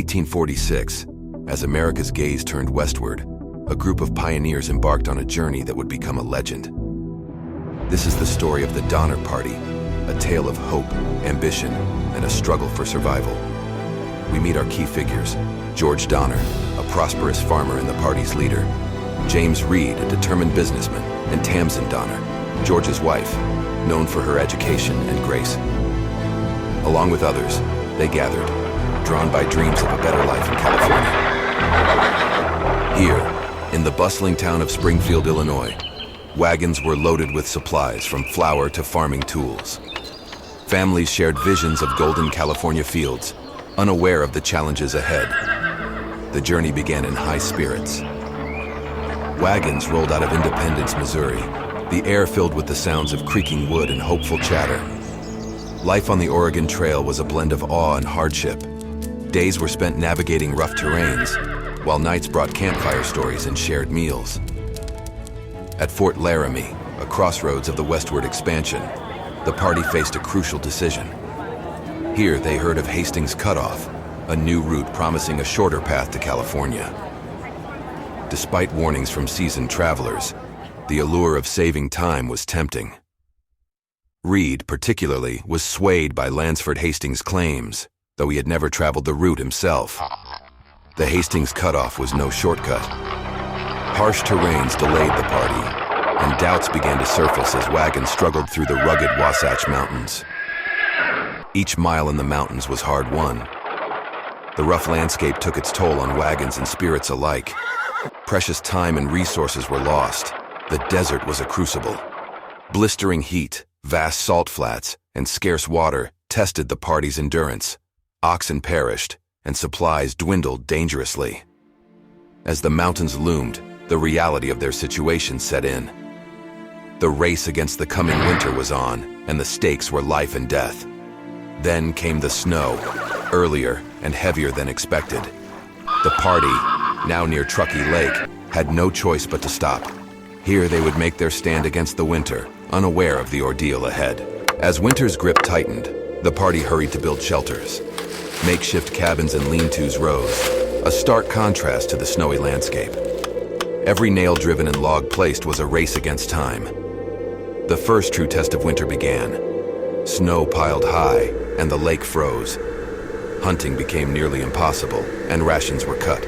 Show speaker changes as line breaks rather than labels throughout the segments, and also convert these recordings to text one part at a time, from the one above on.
1846, as America's gaze turned westward, a group of pioneers embarked on a journey that would become a legend. This is the story of the Donner Party, a tale of hope, ambition, and a struggle for survival. We meet our key figures: George Donner, a prosperous farmer and the party's leader; James Reed, a determined businessman; and Tamsin Donner, George's wife, known for her education and grace. Along with others, they gathered, drawn by dreams of a better life in California. Here, in the bustling town of Springfield, Illinois, wagons were loaded with supplies from flour to farming tools. Families shared visions of golden California fields, unaware of the challenges ahead. The journey began in high spirits. Wagons rolled out of Independence, Missouri, the air filled with the sounds of creaking wood and hopeful chatter. Life on the Oregon Trail was a blend of awe and hardship. Days were spent navigating rough terrains, while nights brought campfire stories and shared meals. At Fort Laramie, a crossroads of the westward expansion, the party faced a crucial decision. Here they heard of Hastings Cutoff, a new route promising a shorter path to California. Despite warnings from seasoned travelers, the allure of saving time was tempting. Reed, particularly, was swayed by Lansford Hastings' claims, though he had never traveled the route himself. The Hastings Cutoff was no shortcut. Harsh terrains delayed the party, and doubts began to surface as wagons struggled through the rugged Wasatch Mountains. Each mile in the mountains was hard-won. The rough landscape took its toll on wagons and spirits alike. Precious time and resources were lost. The desert was a crucible. Blistering heat, vast salt flats, and scarce water tested the party's endurance. Oxen perished, and supplies dwindled dangerously. As the mountains loomed, the reality of their situation set in. The race against the coming winter was on, and the stakes were life and death. Then came the snow, earlier and heavier than expected. The party, now near Truckee Lake, had no choice but to stop. Here they would make their stand against the winter, unaware of the ordeal ahead. As winter's grip tightened, the party hurried to build shelters. Makeshift cabins and lean-tos rose, a stark contrast to the snowy landscape. Every nail driven and log placed was a race against time. The first true test of winter began. Snow piled high, and the lake froze. Hunting became nearly impossible, and rations were cut.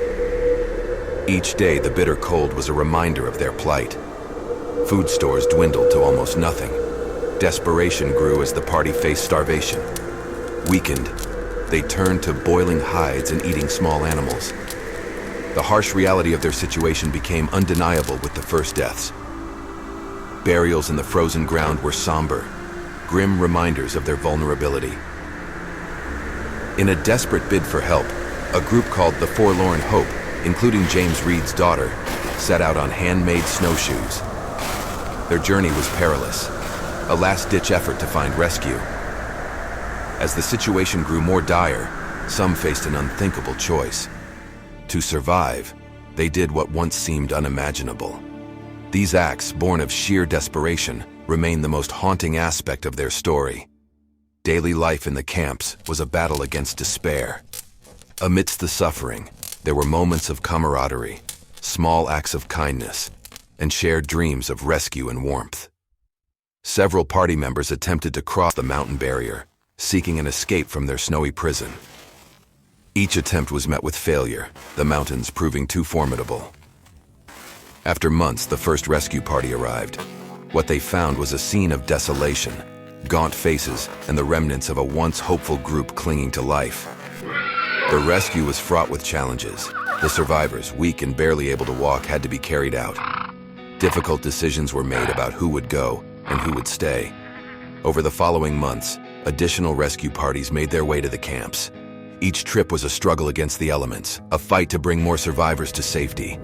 Each day, the bitter cold was a reminder of their plight. Food stores dwindled to almost nothing. Desperation grew as the party faced starvation. Weakened, they turned to boiling hides and eating small animals. The harsh reality of their situation became undeniable with the first deaths. Burials in the frozen ground were somber, grim reminders of their vulnerability. In a desperate bid for help, a group called the Forlorn Hope, including James Reed's daughter, set out on handmade snowshoes. Their journey was perilous, a last-ditch effort to find rescue. As the situation grew more dire, some faced an unthinkable choice. To survive, they did what once seemed unimaginable. These acts, born of sheer desperation, remain the most haunting aspect of their story. Daily life in the camps was a battle against despair. Amidst the suffering, there were moments of camaraderie, small acts of kindness, and shared dreams of rescue and warmth. Several party members attempted to cross the mountain barrier, seeking an escape from their snowy prison. Each attempt was met with failure, the mountains proving too formidable. After months, the first rescue party arrived. What they found was a scene of desolation, gaunt faces, and the remnants of a once hopeful group clinging to life. The rescue was fraught with challenges. The survivors, weak and barely able to walk, had to be carried out. Difficult decisions were made about who would go and who would stay. Over the following months, additional rescue parties made their way to the camps. Each trip was a struggle against the elements, a fight to bring more survivors to safety.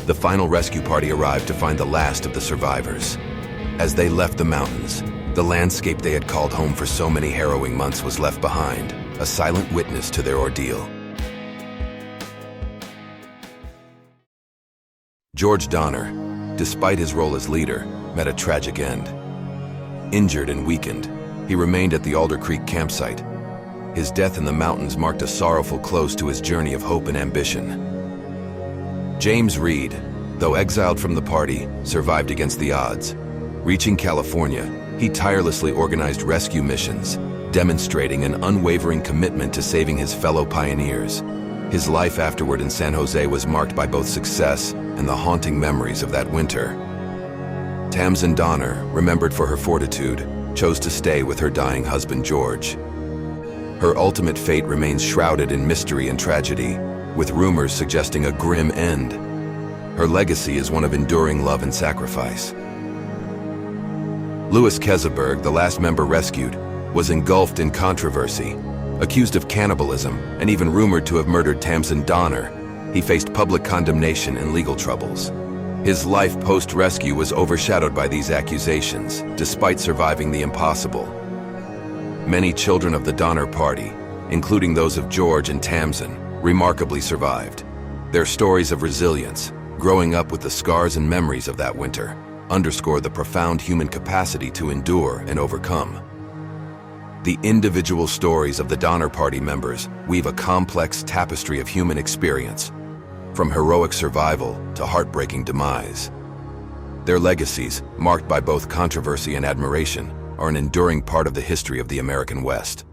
The final rescue party arrived to find the last of the survivors. As they left the mountains, the landscape they had called home for so many harrowing months was left behind, a silent witness to their ordeal. George Donner, despite his role as leader, met a tragic end. Injured and weakened, he remained at the Alder Creek campsite. his death in the mountains marked a sorrowful close to his journey of hope and ambition. James Reed, though exiled from the party, survived against the odds. Reaching California, he tirelessly organized rescue missions, demonstrating an unwavering commitment to saving his fellow pioneers. His life afterward in San Jose was marked by both success and the haunting memories of that winter. Tamsen Donner, remembered for her fortitude, chose to stay with her dying husband George. Her ultimate fate remains shrouded in mystery and tragedy, with rumors suggesting a grim end. Her legacy is one of enduring love and sacrifice. Louis Keseberg, the last member rescued, was engulfed in controversy. Accused of cannibalism and even rumored to have murdered Tamsen Donner, he faced public condemnation and legal troubles. His life post-rescue was overshadowed by these accusations, despite surviving the impossible. Many children of the Donner Party, including those of George and Tamsen, remarkably survived. Their stories of resilience, growing up with the scars and memories of that winter, underscore the profound human capacity to endure and overcome. The individual stories of the Donner Party members weave a complex tapestry of human experience, from heroic survival to heartbreaking demise. Their legacies, marked by both controversy and admiration, are an enduring part of the history of the American West.